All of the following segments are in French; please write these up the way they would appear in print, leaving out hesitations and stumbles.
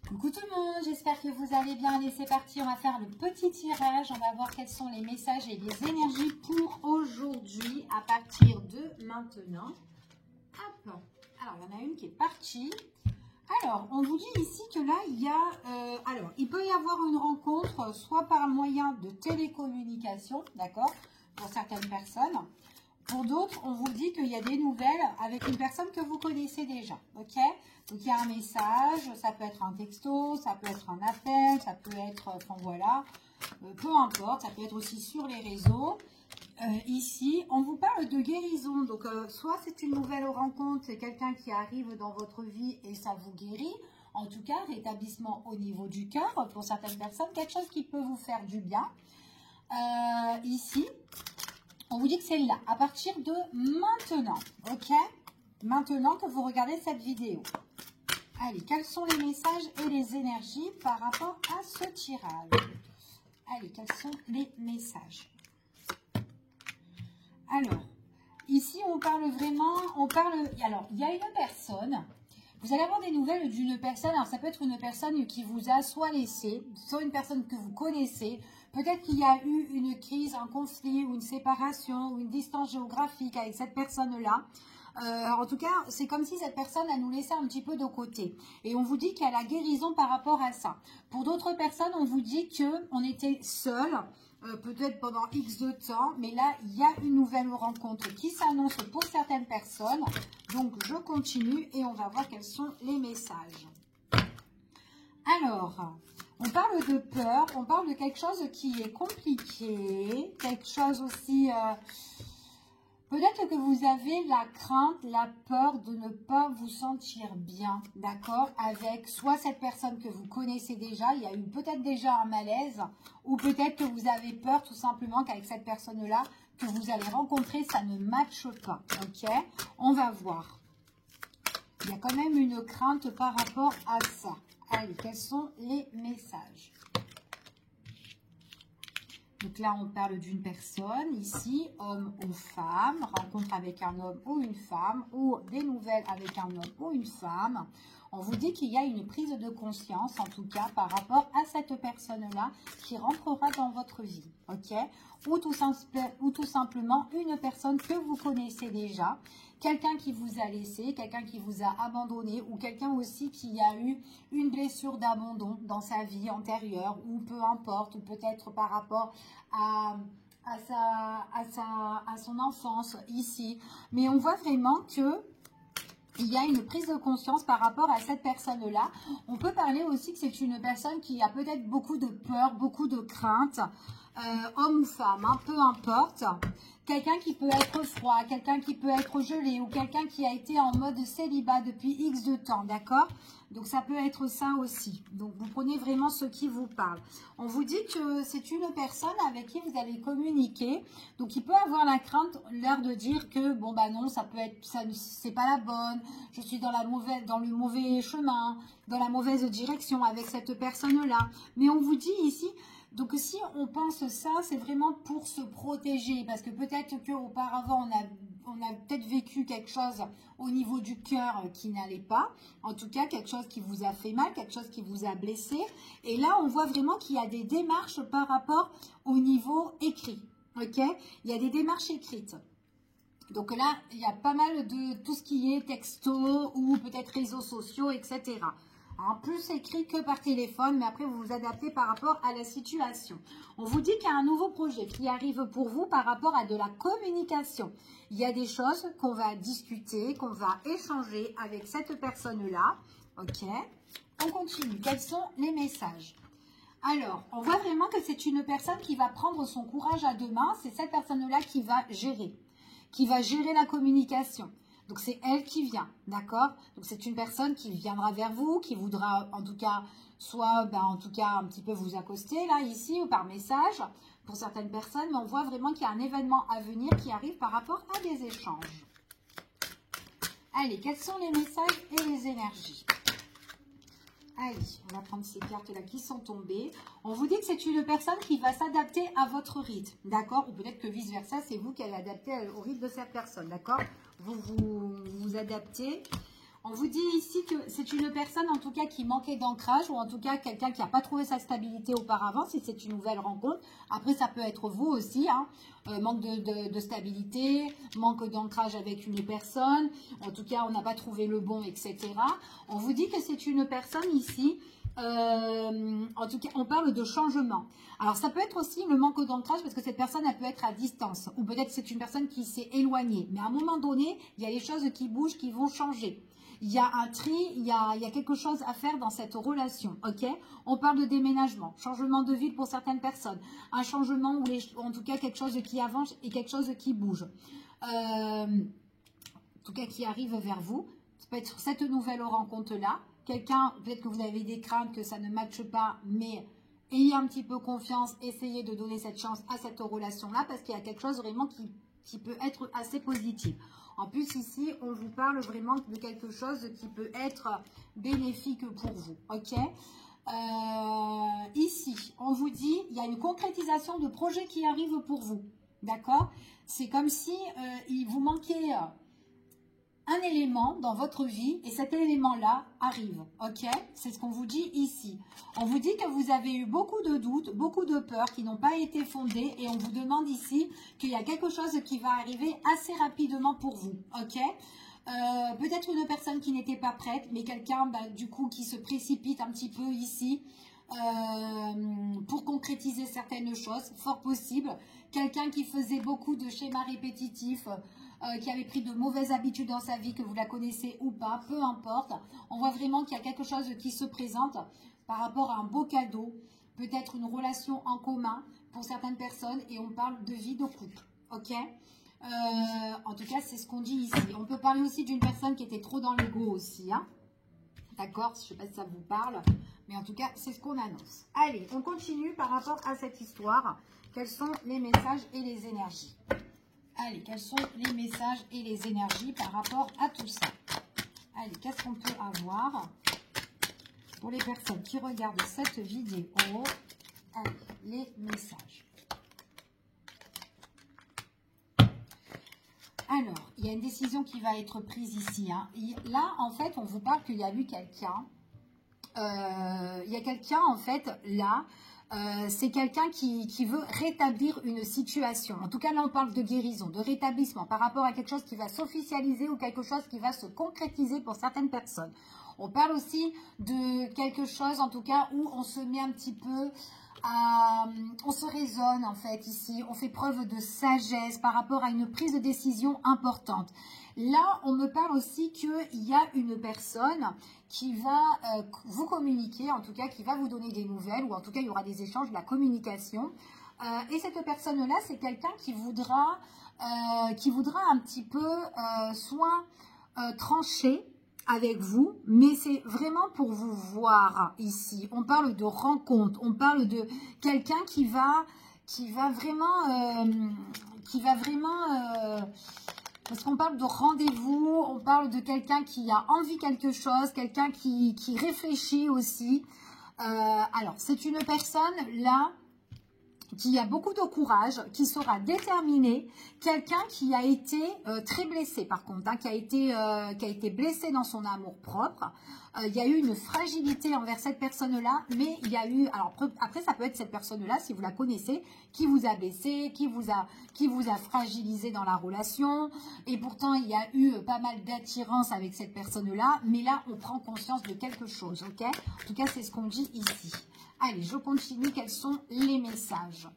Coucou tout le monde, j'espère que vous allez bien. Allez, c'est parti, on va faire le petit tirage. On va voir quels sont les messages et les énergies pour aujourd'hui à partir de maintenant. Hop. Alors, il y en a une qui est partie. Alors, on vous dit ici que là, il y a... alors, il peut y avoir une rencontre soit par moyen de télécommunication, d'accord, pour certaines personnes. Pour d'autres, on vous dit qu'il y a des nouvelles avec une personne que vous connaissez déjà, ok? Donc, il y a un message, ça peut être un texto, ça peut être un appel, ça peut être, enfin voilà, peu importe, ça peut être aussi sur les réseaux. Ici, on vous parle de guérison, donc soit c'est une nouvelle rencontre, c'est quelqu'un qui arrive dans votre vie et ça vous guérit. En tout cas, rétablissement au niveau du cœur, pour certaines personnes, quelque chose qui peut vous faire du bien. Ici, on vous dit que c'est là, à partir de maintenant, ok? Maintenant que vous regardez cette vidéo. Allez, quels sont les messages et les énergies par rapport à ce tirage? Allez, quels sont les messages? Alors, ici, on parle vraiment, alors, il y a une personne, vous allez avoir des nouvelles d'une personne, alors ça peut être une personne qui vous a soit laissé, soit une personne que vous connaissez, peut-être qu'il y a eu une crise, un conflit, ou une séparation, ou une distance géographique avec cette personne-là. En tout cas, c'est comme si cette personne, elle nous laissait un petit peu de côté. Et on vous dit qu'il y a la guérison par rapport à ça. Pour d'autres personnes, on vous dit qu'on était seul, peut-être pendant X de temps, mais là, il y a une nouvelle rencontre qui s'annonce pour certaines personnes. Donc, je continue et on va voir quels sont les messages. Alors, on parle de peur, on parle de quelque chose qui est compliqué, quelque chose aussi... peut-être que vous avez la crainte, la peur de ne pas vous sentir bien, d'accord, avec soit cette personne que vous connaissez déjà, il y a eu peut-être déjà un malaise, ou peut-être que vous avez peur tout simplement qu'avec cette personne-là, que vous allez rencontrer, ça ne matche pas, ok? On va voir. Il y a quand même une crainte par rapport à ça. Allez, quels sont les messages ? Donc là, on parle d'une personne, ici, homme ou femme, rencontre avec un homme ou une femme, ou des nouvelles avec un homme ou une femme. On vous dit qu'il y a une prise de conscience, en tout cas, par rapport à cette personne-là qui rentrera dans votre vie, ok? Ou tout simplement une personne que vous connaissez déjà, quelqu'un qui vous a laissé, quelqu'un qui vous a abandonné, ou quelqu'un aussi qui a eu une blessure d'abandon dans sa vie antérieure, ou peu importe, ou peut-être par rapport à son enfance ici. Mais on voit vraiment que il y a une prise de conscience par rapport à cette personne-là. On peut parler aussi que c'est une personne qui a peut-être beaucoup de peur, beaucoup de crainte, homme ou femme, hein, peu importe. Quelqu'un qui peut être froid, quelqu'un qui peut être gelé ou quelqu'un qui a été en mode célibat depuis X de temps, d'accord? Donc ça peut être ça aussi. Donc vous prenez vraiment ce qui vous parle. On vous dit que c'est une personne avec qui vous allez communiquer. Donc il peut avoir la crainte, l'air de dire que bon bah non, ça peut être, ça c'est pas la bonne. Je suis dans le mauvais chemin, dans la mauvaise direction avec cette personne-là. Mais on vous dit ici. Donc si on pense ça, c'est vraiment pour se protéger, parce que peut-être qu'auparavant on a peut-être vécu quelque chose au niveau du cœur qui n'allait pas, en tout cas quelque chose qui vous a fait mal, quelque chose qui vous a blessé, et là on voit vraiment qu'il y a des démarches par rapport au niveau écrit, ok? Il y a des démarches écrites. Donc là, il y a pas mal de tout ce qui est texto ou peut-être réseaux sociaux, etc. En plus écrit que par téléphone, mais après vous vous adaptez par rapport à la situation. On vous dit qu'il y a un nouveau projet qui arrive pour vous par rapport à de la communication. Il y a des choses qu'on va discuter, qu'on va échanger avec cette personne-là. Ok, on continue. Quels sont les messages? Alors, on voit vraiment que c'est une personne qui va prendre son courage à deux mains. C'est cette personne-là qui va gérer la communication. Donc, c'est elle qui vient, d'accord? Donc, c'est une personne qui viendra vers vous, qui voudra, en tout cas, soit, en tout cas, un petit peu vous accoster, là, ici, ou par message, pour certaines personnes. Mais on voit vraiment qu'il y a un événement à venir qui arrive par rapport à des échanges. Allez, quels sont les messages et les énergies? Allez, on va prendre ces cartes-là qui sont tombées. On vous dit que c'est une personne qui va s'adapter à votre rythme, d'accord? Ou peut-être que vice-versa, c'est vous qui allez adapter au rythme de cette personne, d'accord? Vous adaptez. On vous dit ici que c'est une personne en tout cas qui manquait d'ancrage ou en tout cas quelqu'un qui n'a pas trouvé sa stabilité auparavant si c'est une nouvelle rencontre. Après ça peut être vous aussi, hein. Manque de stabilité, manque d'ancrage avec une personne. En tout cas on n'a pas trouvé le bon, etc. On vous dit que c'est une personne ici, en tout cas on parle de changement. Alors ça peut être aussi le manque d'ancrage parce que cette personne elle peut être à distance ou peut-être c'est une personne qui s'est éloignée. Mais à un moment donné il y a les choses qui bougent, qui vont changer. Il y a un tri, il y a quelque chose à faire dans cette relation, ok? On parle de déménagement, changement de ville pour certaines personnes, un changement ou en tout cas quelque chose qui avance et quelque chose qui bouge. En tout cas qui arrive vers vous. Ça peut être cette nouvelle rencontre-là. Quelqu'un, peut-être que vous avez des craintes que ça ne matche pas, mais ayez un petit peu confiance, essayez de donner cette chance à cette relation-là parce qu'il y a quelque chose vraiment qui peut être assez positif. En plus, ici, on vous parle vraiment de quelque chose qui peut être bénéfique pour vous, ok? Ici, on vous dit, il y a une concrétisation de projet qui arrive pour vous, d'accord? C'est comme si il vous manquait un élément dans votre vie et cet élément-là arrive, ok? C'est ce qu'on vous dit ici. On vous dit que vous avez eu beaucoup de doutes, beaucoup de peurs qui n'ont pas été fondées et on vous demande ici qu'il y a quelque chose qui va arriver assez rapidement pour vous, ok? Peut-être une personne qui n'était pas prête, mais quelqu'un du coup qui se précipite un petit peu ici pour concrétiser certaines choses, fort possible. Quelqu'un qui faisait beaucoup de schémas répétitifs, qui avait pris de mauvaises habitudes dans sa vie, que vous la connaissez ou pas, peu importe. On voit vraiment qu'il y a quelque chose qui se présente par rapport à un beau cadeau, peut-être une relation en commun pour certaines personnes et on parle de vie de couple, ok? En tout cas, c'est ce qu'on dit ici. On peut parler aussi d'une personne qui était trop dans l'ego aussi, hein? D'accord? Je ne sais pas si ça vous parle, mais en tout cas, c'est ce qu'on annonce. Allez, on continue par rapport à cette histoire. Quels sont les messages et les énergies? Allez, quels sont les messages et les énergies par rapport à tout ça? Allez, qu'est-ce qu'on peut avoir pour les personnes qui regardent cette vidéo? Allez, les messages. Alors, il y a une décision qui va être prise ici, hein. Là, en fait, on vous parle qu'il y a eu quelqu'un. Il y a quelqu'un, en fait, là... c'est quelqu'un qui veut rétablir une situation. En tout cas, là, on parle de guérison, de rétablissement par rapport à quelque chose qui va s'officialiser ou quelque chose qui va se concrétiser pour certaines personnes. On parle aussi de quelque chose, en tout cas, où on se met un petit peu on se raisonne, en fait, ici. On fait preuve de sagesse par rapport à une prise de décision importante. Là, on me parle aussi qu'il y a une personne qui va vous communiquer, en tout cas, qui va vous donner des nouvelles, ou en tout cas, il y aura des échanges, de la communication. Et cette personne-là, c'est quelqu'un qui voudra un petit peu soit trancher avec vous, mais c'est vraiment pour vous voir ici. On parle de rencontre, on parle de quelqu'un qui va vraiment... parce qu'on parle de rendez-vous, on parle de quelqu'un qui a envie quelque chose, quelqu'un qui réfléchit aussi. Alors, c'est une personne, là, qui a beaucoup de courage, qui sera déterminé, quelqu'un qui a été très blessé par contre, hein, qui a été blessé dans son amour propre. Il y a eu une fragilité envers cette personne-là, mais il y a eu, alors après ça peut être cette personne-là, si vous la connaissez, qui vous a blessé, qui vous a fragilisé dans la relation, et pourtant il y a eu pas mal d'attirance avec cette personne-là, mais là on prend conscience de quelque chose, ok? En tout cas c'est ce qu'on dit ici. Allez, je continue. Quels sont les messages?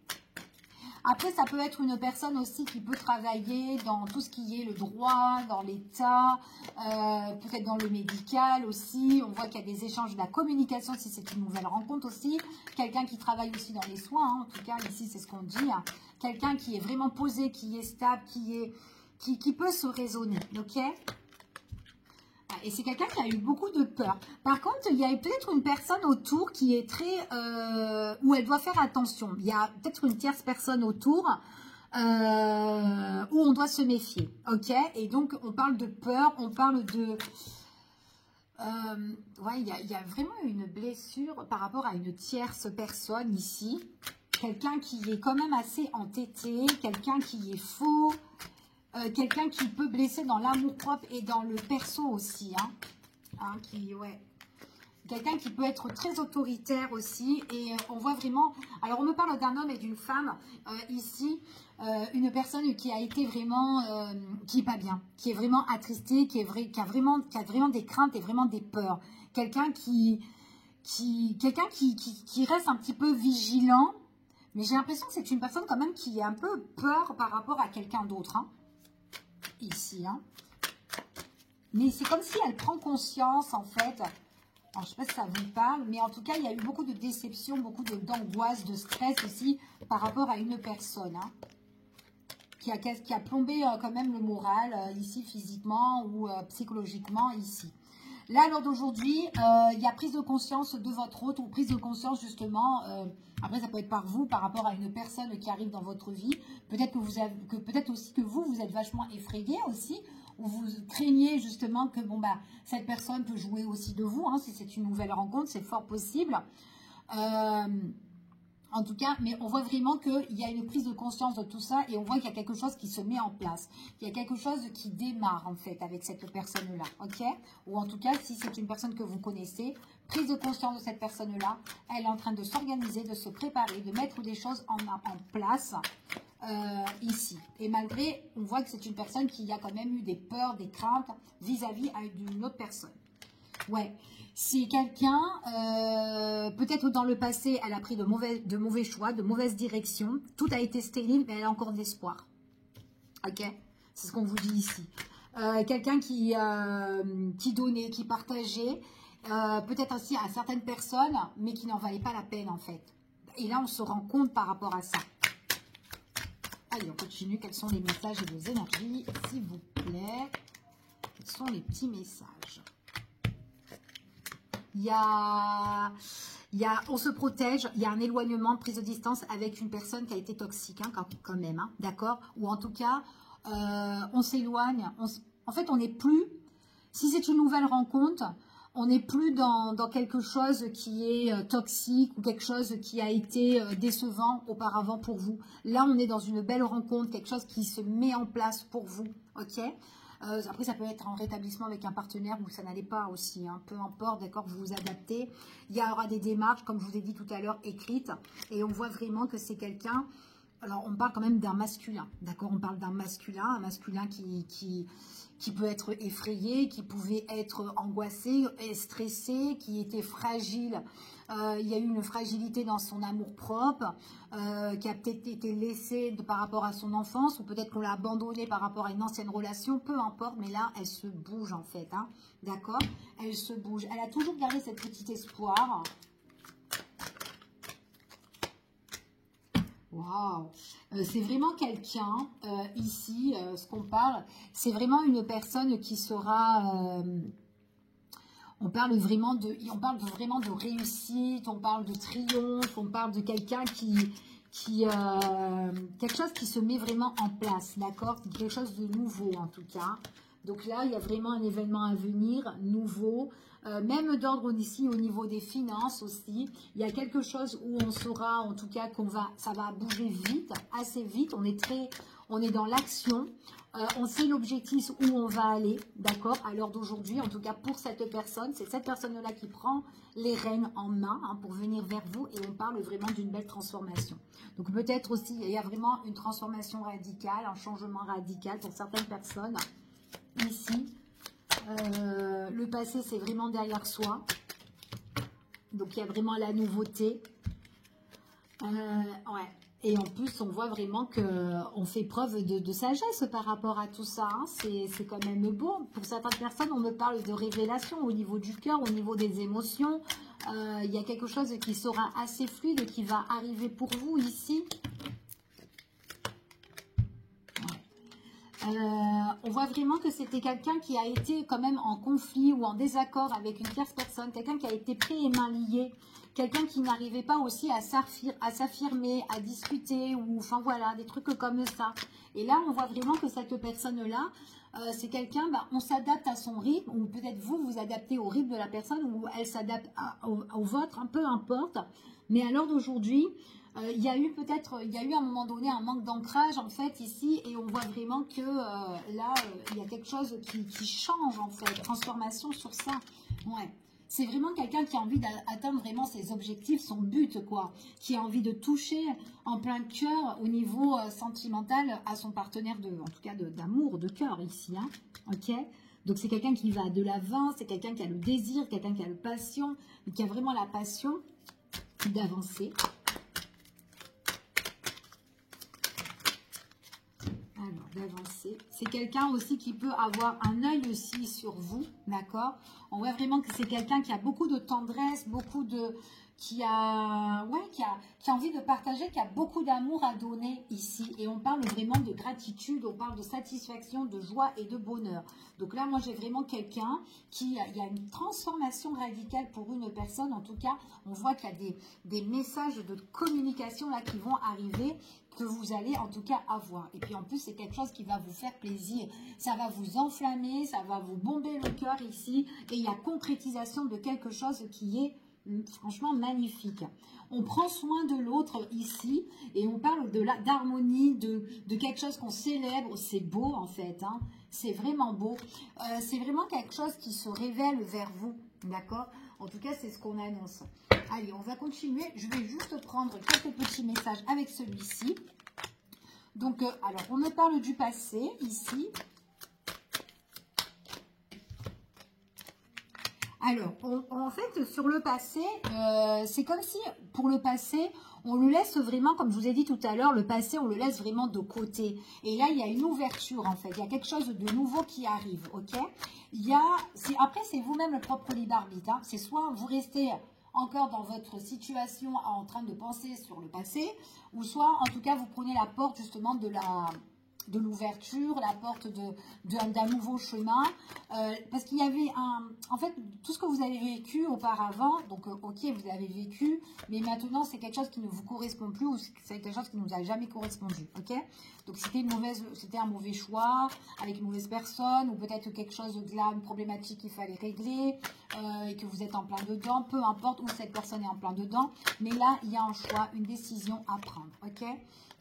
Après, ça peut être une personne aussi qui peut travailler dans tout ce qui est le droit, dans l'État, peut-être dans le médical aussi. On voit qu'il y a des échanges, de la communication si c'est une nouvelle rencontre aussi. Quelqu'un qui travaille aussi dans les soins, hein. En tout cas, ici, c'est ce qu'on dit, hein. Quelqu'un qui est vraiment posé, qui est stable, qui peut se raisonner, ok? Et c'est quelqu'un qui a eu beaucoup de peur. Par contre, il y a peut-être une personne autour qui est très... où elle doit faire attention. Il y a peut-être une tierce personne autour où on doit se méfier. Ok? Et donc, on parle de peur, on parle de... ouais, il y a vraiment une blessure par rapport à une tierce personne ici. Quelqu'un qui est quand même assez entêté, quelqu'un qui est faux... quelqu'un qui peut blesser dans l'amour-propre et dans le perso aussi. Hein. hein, ouais. Quelqu'un qui peut être très autoritaire aussi. Et on voit vraiment... Alors, on me parle d'un homme et d'une femme. Ici, une personne qui a été vraiment... qui est pas bien. Qui est vraiment attristée. Qui a vraiment des craintes et vraiment des peurs. Quelqu'un qui reste un petit peu vigilant. Mais j'ai l'impression que c'est une personne quand même qui a un peu peur par rapport à quelqu'un d'autre. Hein. Ici. Hein. Mais c'est comme si elle prend conscience, en fait... Alors, je ne sais pas si ça vous parle, mais en tout cas, il y a eu beaucoup de déception, beaucoup d'angoisse, de stress aussi par rapport à une personne hein, qui a plombé quand même le moral, ici physiquement ou psychologiquement, ici. Là, lors d'aujourd'hui, il y a prise de conscience de votre hôte ou prise de conscience justement, après ça peut être par vous, par rapport à une personne qui arrive dans votre vie. Peut-être peut-être aussi que vous êtes vachement effrayé aussi, ou vous craignez justement que bon bah cette personne peut jouer aussi de vous, hein, si c'est une nouvelle rencontre, c'est fort possible. En tout cas, mais on voit vraiment qu'il y a une prise de conscience de tout ça et on voit qu'il y a quelque chose qui se met en place. Il y a quelque chose qui démarre en fait avec cette personne-là, ok? Ou en tout cas, si c'est une personne que vous connaissez, prise de conscience de cette personne-là, elle est en train de s'organiser, de se préparer, de mettre des choses en place ici. Et malgré, on voit que c'est une personne qui a quand même eu des peurs, des craintes vis-à-vis d'une autre personne. Ouais, c'est quelqu'un, peut-être dans le passé, elle a pris de mauvais choix, de mauvaises directions. Tout a été stérile, mais elle a encore de l'espoir. Ok, c'est ce qu'on vous dit ici. Quelqu'un qui donnait, qui partageait, peut-être aussi à certaines personnes, mais qui n'en valait pas la peine en fait. Et là, on se rend compte par rapport à ça. Allez, on continue. Quels sont les messages et les énergies, s'il vous plaît? Quels sont les petits messages? On se protège, il y a un éloignement, prise de distance avec une personne qui a été toxique hein, quand même, hein, d'accord? Ou en tout cas, on s'éloigne. En fait, on n'est plus, si c'est une nouvelle rencontre, on n'est plus dans quelque chose qui est toxique ou quelque chose qui a été décevant auparavant pour vous. Là, on est dans une belle rencontre, quelque chose qui se met en place pour vous, ok? Après, ça peut être en rétablissement avec un partenaire où ça n'allait pas aussi. Hein, peu importe, d'accord, vous vous adaptez. Il y aura des démarches, comme je vous ai dit tout à l'heure, écrites. Et on voit vraiment que c'est quelqu'un... Alors, on parle quand même d'un masculin, d'accord? On parle d'un masculin, un masculin qui peut être effrayé, qui pouvait être angoissé, stressé, qui était fragile. Il y a eu une fragilité dans son amour-propre, qui a peut-être été laissé par rapport à son enfance, ou peut-être qu'on l'a abandonné par rapport à une ancienne relation, peu importe, mais là, elle se bouge en fait, hein, d'accord? Elle se bouge. Elle a toujours gardé cette petite espoir. Waouh, c'est vraiment quelqu'un, ici, ce qu'on parle, c'est vraiment une personne qui sera... on parle vraiment de réussite, on parle de triomphe, on parle de quelqu'un quelque chose qui se met vraiment en place, d'accord? Quelque chose de nouveau en tout cas. Donc là, il y a vraiment un événement à venir, nouveau, même d'ordre ici au niveau des finances aussi. Il y a quelque chose où on saura, en tout cas, ça va bouger vite, assez vite. On est dans l'action. On sait l'objectif où on va aller, d'accord, à l'heure d'aujourd'hui. En tout cas, pour cette personne, c'est cette personne-là qui prend les rênes en main hein, pour venir vers vous. Et on parle vraiment d'une belle transformation. Donc peut-être aussi, il y a vraiment une transformation radicale, un changement radical pour certaines personnes. Ici, le passé, c'est vraiment derrière soi. Donc, il y a vraiment la nouveauté. Ouais. Et en plus, on voit vraiment qu'on fait preuve de sagesse par rapport à tout ça. Hein. C'est quand même beau. Pour certaines personnes, on me parle de révélation au niveau du cœur, au niveau des émotions. Il y a quelque chose qui sera assez fluide, qui va arriver pour vous ici. On voit vraiment que c'était quelqu'un qui a été quand même en conflit ou en désaccord avec une tierce personne, quelqu'un qui a été pris et mains liées, quelqu'un qui n'arrivait pas aussi à s'affirmer, à discuter, ou enfin voilà, des trucs comme ça. Et là, on voit vraiment que cette personne-là, c'est quelqu'un, on s'adapte à son rythme, ou peut-être vous, vous adaptez au rythme de la personne, ou elle s'adapte au vôtre, hein, peu importe. Mais à l'heure d'aujourd'hui, il y a eu à un moment donné un manque d'ancrage en fait ici et on voit vraiment que là il y a quelque chose qui change en fait, transformation sur ça, Ouais. C'est vraiment quelqu'un qui a envie d'atteindre vraiment ses objectifs, son but, quoi. Qui a envie de toucher en plein cœur au niveau sentimental à son partenaire, en tout cas d'amour, de cœur ici. Hein. Ok. Donc c'est quelqu'un qui va de l'avant, c'est quelqu'un qui a le désir, quelqu'un qui a la passion, qui a vraiment la passion d'avancer. Alors, d'avancer. C'est quelqu'un aussi qui peut avoir un œil aussi sur vous, d'accord? On voit vraiment que c'est quelqu'un qui a beaucoup de tendresse, beaucoup de... qui a envie de partager, qui a beaucoup d'amour à donner ici. Et on parle vraiment de gratitude, on parle de satisfaction, de joie et de bonheur. Donc là, moi, j'ai vraiment quelqu'un il y a une transformation radicale pour une personne. En tout cas, on voit qu'il y a des messages de communication là qui vont arriver, que vous allez en tout cas avoir. Et puis en plus, c'est quelque chose qui va vous faire plaisir. Ça va vous enflammer, ça va vous bomber le cœur ici. Et il y a concrétisation de quelque chose qui est franchement magnifique. On prend soin de l'autre ici et on parle d'harmonie, de quelque chose qu'on célèbre. C'est beau en fait, hein. C'est vraiment beau. C'est vraiment quelque chose qui se révèle vers vous, d'accord? En tout cas, c'est ce qu'on annonce. Allez, on va continuer. Je vais juste prendre quelques petits messages avec celui-ci. Donc, alors, on me parle du passé ici. Alors, en fait, sur le passé, c'est comme si, pour le passé, on le laisse vraiment, comme je vous ai dit tout à l'heure, le passé, on le laisse vraiment de côté. Et là, il y a une ouverture, en fait. Il y a quelque chose de nouveau qui arrive, ok? Après, c'est vous-même le propre libre arbitre. Hein. C'est soit vous restez encore dans votre situation en train de penser sur le passé, ou soit, en tout cas, vous prenez la porte, justement, de l'ouverture, la porte d'un nouveau chemin, parce qu'il y avait en fait, tout ce que vous avez vécu auparavant, donc ok, vous avez vécu, mais maintenant c'est quelque chose qui ne vous correspond plus, ou c'est quelque chose qui ne nous a jamais correspondu, ok? Donc c'était un mauvais choix, avec une mauvaise personne, ou peut-être quelque chose de là, une problématique qu'il fallait régler, et que vous êtes en plein dedans, peu importe où cette personne est en plein dedans, mais là, il y a un choix, une décision à prendre, ok?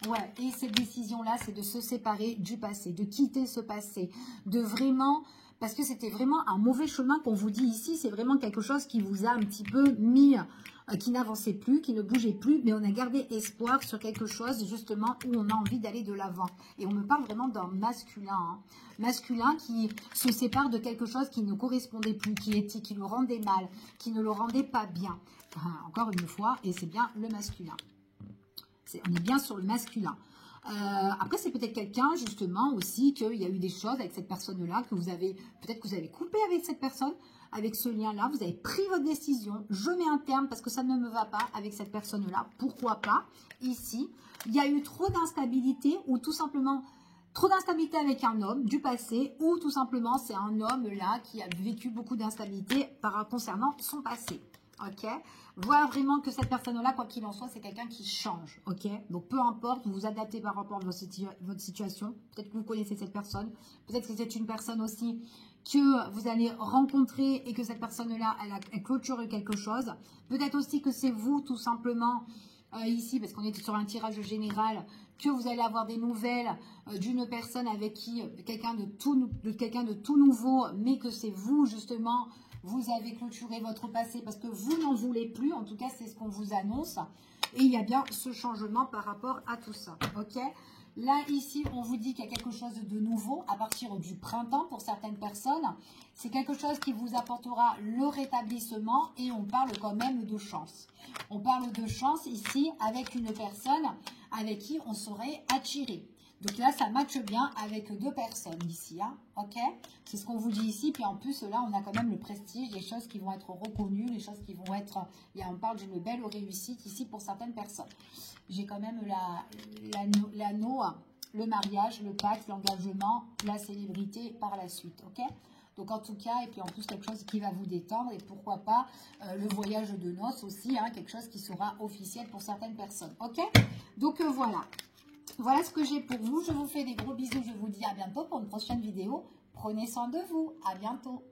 Ouais, et cette décision-là, c'est de se séparer du passé, de quitter ce passé, de vraiment, parce que c'était vraiment un mauvais chemin qu'on vous dit ici, c'est vraiment quelque chose qui vous a un petit peu mis, qui n'avançait plus, qui ne bougeait plus, mais on a gardé espoir sur quelque chose, justement, où on a envie d'aller de l'avant. Et on me parle vraiment d'un masculin, hein, masculin qui se sépare de quelque chose qui ne correspondait plus, qui le rendait mal, qui ne le rendait pas bien. Enfin, encore une fois, et c'est bien le masculin. On est bien sur le masculin. Après, c'est peut-être quelqu'un, justement, aussi, qu'il y a eu des choses avec cette personne-là, que vous avez, peut-être que vous avez coupé avec cette personne, avec ce lien-là, vous avez pris votre décision, je mets un terme parce que ça ne me va pas avec cette personne-là, pourquoi pas, ici. Il y a eu trop d'instabilité, ou tout simplement, trop d'instabilité avec un homme du passé, ou tout simplement, c'est un homme, là, qui a vécu beaucoup d'instabilité concernant son passé. Ok, voir vraiment que cette personne-là, quoi qu'il en soit, c'est quelqu'un qui change. Ok, donc peu importe, vous vous adaptez par rapport à votre situation. Peut-être que vous connaissez cette personne. Peut-être que c'est une personne aussi que vous allez rencontrer et que cette personne-là, elle clôture quelque chose. Peut-être aussi que c'est vous, tout simplement, ici, parce qu'on est sur un tirage général, que vous allez avoir des nouvelles d'une personne avec qui, quelqu'un de tout nouveau, mais que c'est vous, justement, vous avez clôturé votre passé parce que vous n'en voulez plus. En tout cas, c'est ce qu'on vous annonce. Et il y a bien ce changement par rapport à tout ça. Ok? Là, ici, on vous dit qu'il y a quelque chose de nouveau à partir du printemps pour certaines personnes. C'est quelque chose qui vous apportera le rétablissement et on parle quand même de chance. On parle de chance ici avec une personne avec qui on serait attiré. Donc là, ça matche bien avec deux personnes ici, hein, ok? C'est ce qu'on vous dit ici. Puis en plus, là, on a quand même le prestige, les choses qui vont être reconnues, les choses qui vont être... on parle d'une belle réussite ici pour certaines personnes. J'ai quand même l'anneau, le mariage, le pacte, l'engagement, la célébrité par la suite, ok? Donc en tout cas, et puis en plus quelque chose qui va vous détendre et pourquoi pas le voyage de noces aussi, hein, quelque chose qui sera officiel pour certaines personnes, ok? Donc voilà. Voilà ce que j'ai pour vous. Je vous fais des gros bisous. Je vous dis à bientôt pour une prochaine vidéo. Prenez soin de vous. À bientôt.